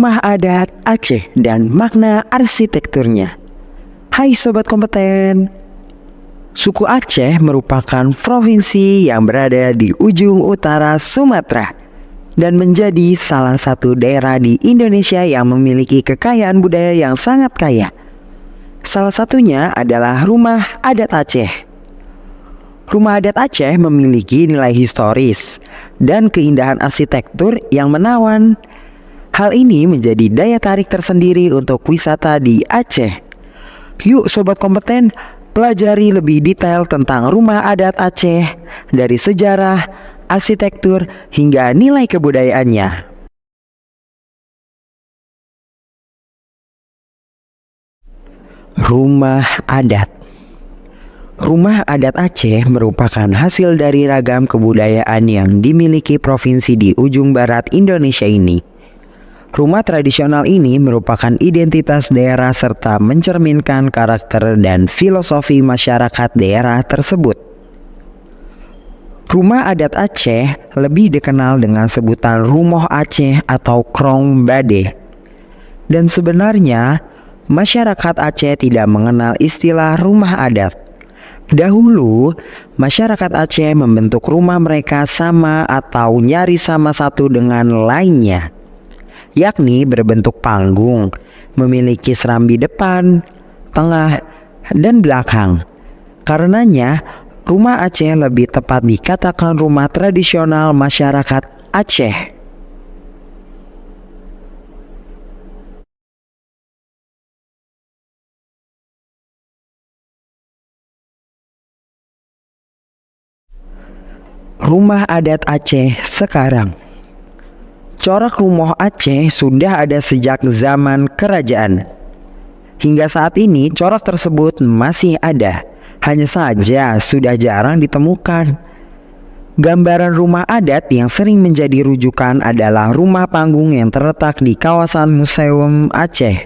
rumah adat Aceh dan makna arsitekturnya. Hai Sobat Kompeten, suku Aceh merupakan provinsi yang berada di ujung utara Sumatera dan menjadi salah satu daerah di Indonesia yang memiliki kekayaan budaya yang sangat kaya. Salah satunya adalah Rumah Adat Aceh. Rumah Adat Aceh memiliki nilai historis dan keindahan arsitektur yang menawan. Hal ini menjadi daya tarik tersendiri untuk wisata di Aceh. Yuk Sobat Kompeten, pelajari lebih detail tentang Rumah Adat Aceh dari sejarah, arsitektur, hingga nilai kebudayaannya. Rumah Adat. Rumah Adat Aceh merupakan hasil dari ragam kebudayaan yang dimiliki provinsi di ujung barat Indonesia ini. Rumah tradisional ini merupakan identitas daerah serta mencerminkan karakter dan filosofi masyarakat daerah tersebut. Rumah Adat Aceh lebih dikenal dengan sebutan Rumoh Aceh atau Krong Bade. Dan sebenarnya, masyarakat Aceh tidak mengenal istilah rumah adat. Dahulu, masyarakat Aceh membentuk rumah mereka sama atau nyaris sama satu dengan lainnya, yakni berbentuk panggung, memiliki serambi depan, tengah, dan belakang. Karenanya, rumah Aceh lebih tepat dikatakan rumah tradisional masyarakat Aceh. Rumah Adat Aceh sekarang. Corak Rumoh Aceh sudah ada sejak zaman kerajaan. Hingga saat ini corak tersebut masih ada, hanya saja sudah jarang ditemukan. Gambaran rumah adat yang sering menjadi rujukan adalah rumah panggung yang terletak di kawasan Museum Aceh,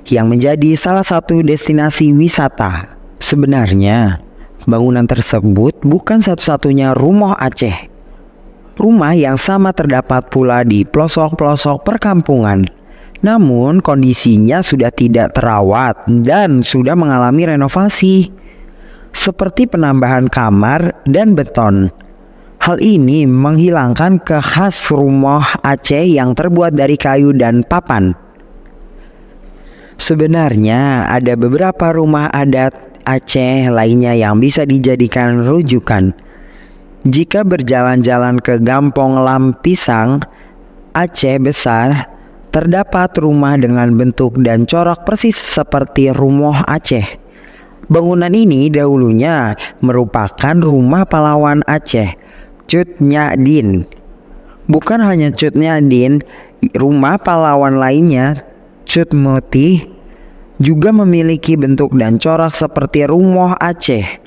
yang menjadi salah satu destinasi wisata. Sebenarnya, bangunan tersebut bukan satu-satunya Rumoh Aceh. Rumah yang sama terdapat pula di pelosok-pelosok perkampungan. Namun kondisinya sudah tidak terawat dan sudah mengalami renovasi, seperti penambahan kamar dan beton. Hal ini menghilangkan khas Rumoh Aceh yang terbuat dari kayu dan papan. Sebenarnya ada beberapa rumah adat Aceh lainnya yang bisa dijadikan rujukan. Jika berjalan-jalan ke Gampong Lampisang, Aceh Besar, terdapat rumah dengan bentuk dan corak persis seperti Rumoh Aceh. Bangunan ini dahulunya merupakan rumah pahlawan Aceh, Cut Nyak Dien. Bukan hanya Cut Nyak Dien, rumah pahlawan lainnya, Cut Mutih, juga memiliki bentuk dan corak seperti Rumoh Aceh.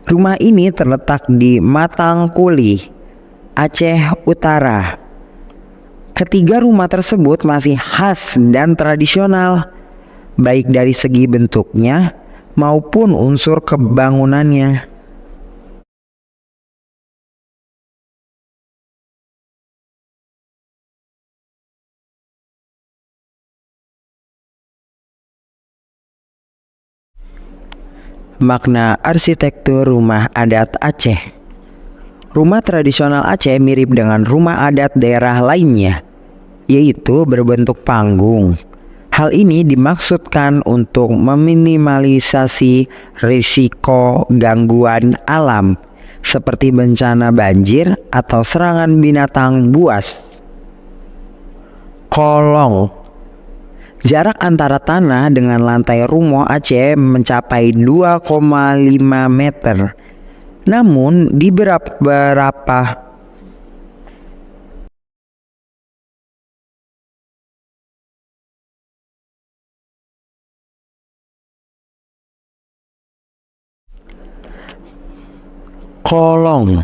Rumah ini terletak di Matangkuli, Aceh Utara. Ketiga rumah tersebut masih khas dan tradisional, baik dari segi bentuknya maupun unsur kebangunannya. Makna arsitektur rumah adat Aceh. Rumah tradisional Aceh mirip dengan rumah adat daerah lainnya, yaitu berbentuk panggung. Hal ini dimaksudkan untuk meminimalisasi risiko gangguan alam seperti bencana banjir atau serangan binatang buas. Kolong. Jarak antara tanah dengan lantai Rumoh Aceh mencapai 2,5 meter. Namun di beberapa kolong.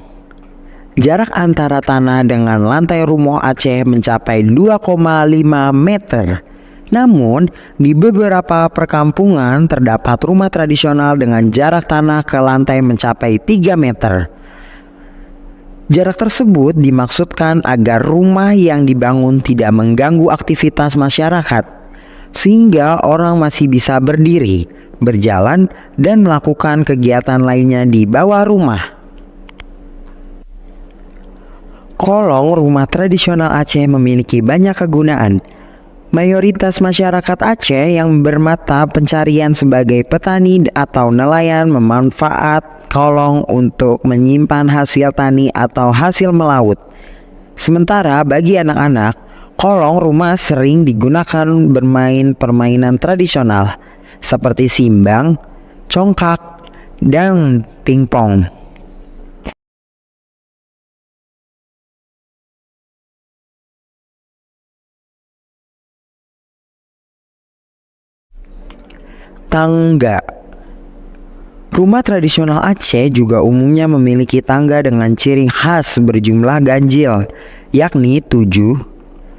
Jarak antara tanah dengan lantai Rumoh Aceh mencapai 2,5 meter. Namun, di beberapa perkampungan terdapat rumah tradisional dengan jarak tanah ke lantai mencapai 3 meter. Jarak tersebut dimaksudkan agar rumah yang dibangun tidak mengganggu aktivitas masyarakat, sehingga orang masih bisa berdiri, berjalan, dan melakukan kegiatan lainnya di bawah rumah. Kolong rumah tradisional Aceh memiliki banyak kegunaan. Mayoritas masyarakat Aceh yang bermata pencarian sebagai petani atau nelayan memanfaat kolong untuk menyimpan hasil tani atau hasil melaut. Sementara bagi anak-anak, kolong rumah sering digunakan bermain permainan tradisional seperti simbang, congkak, dan pingpong. Tangga. Rumah tradisional Aceh juga umumnya memiliki tangga dengan ciri khas berjumlah ganjil, yakni 7,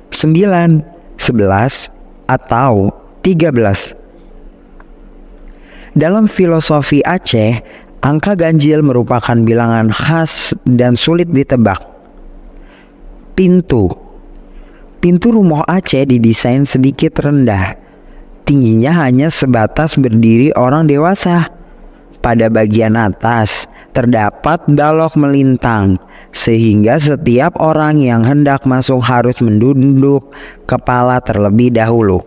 9, 11, atau 13. Dalam filosofi Aceh, angka ganjil merupakan bilangan khas dan sulit ditebak. Pintu. Pintu rumah Aceh didesain sedikit rendah. Tingginya hanya sebatas berdiri orang dewasa. Pada bagian atas terdapat balok melintang, sehingga setiap orang yang hendak masuk harus menunduk kepala terlebih dahulu.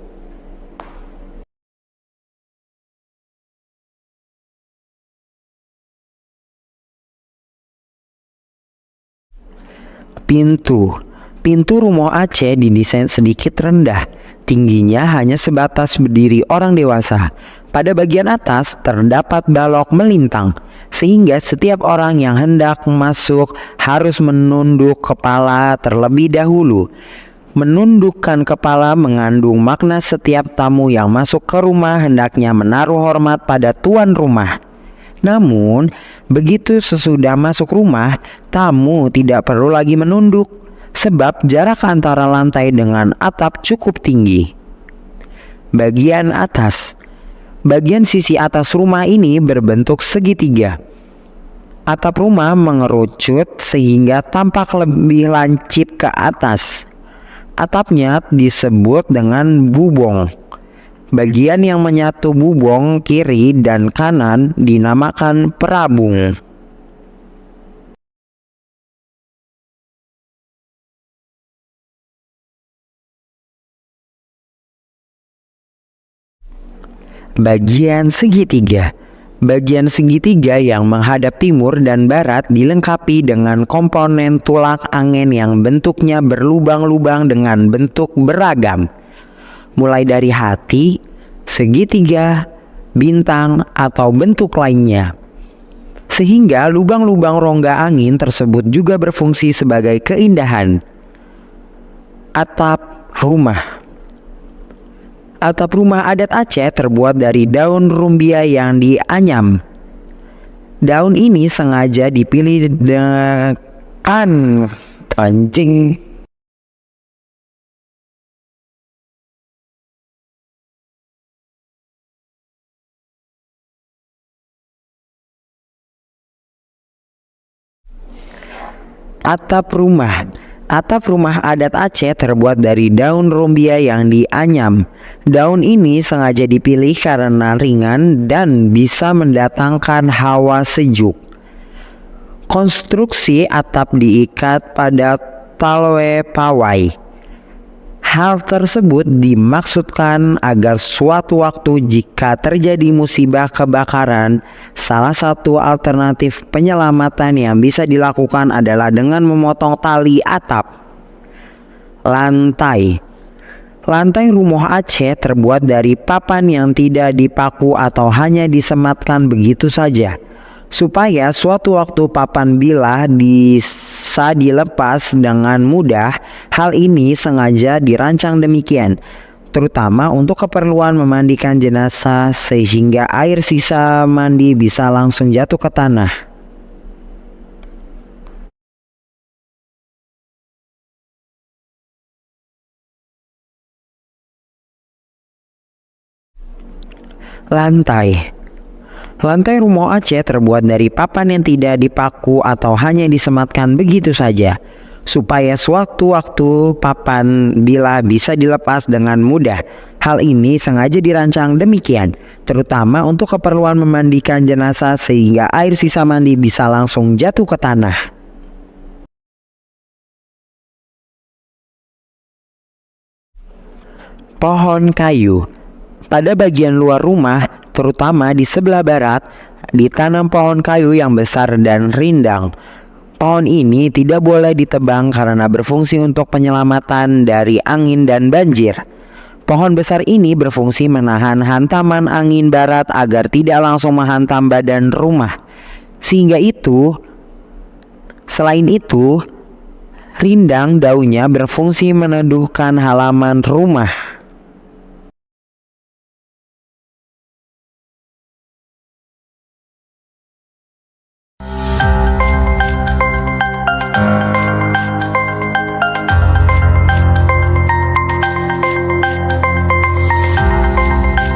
Pintu. Pintu rumah Aceh didesain sedikit rendah. Tingginya hanya sebatas berdiri orang dewasa. Pada bagian atas terdapat balok melintang, sehingga setiap orang yang hendak masuk harus menunduk kepala terlebih dahulu. Menundukkan kepala mengandung makna setiap tamu yang masuk ke rumah hendaknya menaruh hormat pada tuan rumah. Namun, begitu sesudah masuk rumah, tamu tidak perlu lagi menunduk, sebab jarak antara lantai dengan atap cukup tinggi. Bagian atas. Bagian sisi atas rumah ini berbentuk segitiga. Atap rumah mengerucut sehingga tampak lebih lancip ke atas. Atapnya disebut dengan bubong. Bagian yang menyatu bubong kiri dan kanan dinamakan perabung. Bagian segitiga. Bagian segitiga yang menghadap timur dan barat dilengkapi dengan komponen tulak angin yang bentuknya berlubang-lubang dengan bentuk beragam, mulai dari hati, segitiga, bintang, atau bentuk lainnya. Sehingga lubang-lubang rongga angin tersebut juga berfungsi sebagai keindahan. Atap rumah. Atap rumah adat Aceh terbuat dari daun rumbia yang dianyam. Daun ini sengaja dipilih dengan anjing. Atap rumah. Atap rumah adat Aceh terbuat dari daun rumbia yang dianyam. Daun ini sengaja dipilih karena ringan dan bisa mendatangkan hawa sejuk. Konstruksi atap diikat pada talwe pawai. Hal tersebut dimaksudkan agar suatu waktu jika terjadi musibah kebakaran, salah satu alternatif penyelamatan yang bisa dilakukan adalah dengan memotong tali atap. Lantai. Lantai rumah Aceh terbuat dari papan yang tidak dipaku atau hanya disematkan begitu saja. Supaya suatu waktu papan bilah bisa dilepas dengan mudah, hal ini sengaja dirancang demikian, terutama untuk keperluan memandikan jenazah sehingga air sisa mandi bisa langsung jatuh ke tanah. Lantai. Lantai rumah Aceh terbuat dari papan yang tidak dipaku atau hanya disematkan begitu saja, supaya sewaktu-waktu papan bila bisa dilepas dengan mudah. Hal ini sengaja dirancang demikian, terutama untuk keperluan memandikan jenazah sehingga air sisa mandi bisa langsung jatuh ke tanah. Pohon kayu. Pada bagian luar rumah, terutama di sebelah barat, ditanam pohon kayu yang besar dan rindang. Pohon ini tidak boleh ditebang karena berfungsi untuk penyelamatan dari angin dan banjir. Pohon besar ini berfungsi menahan hantaman angin barat agar tidak langsung menghantam badan rumah. Selain itu, rindang daunnya berfungsi meneduhkan halaman rumah.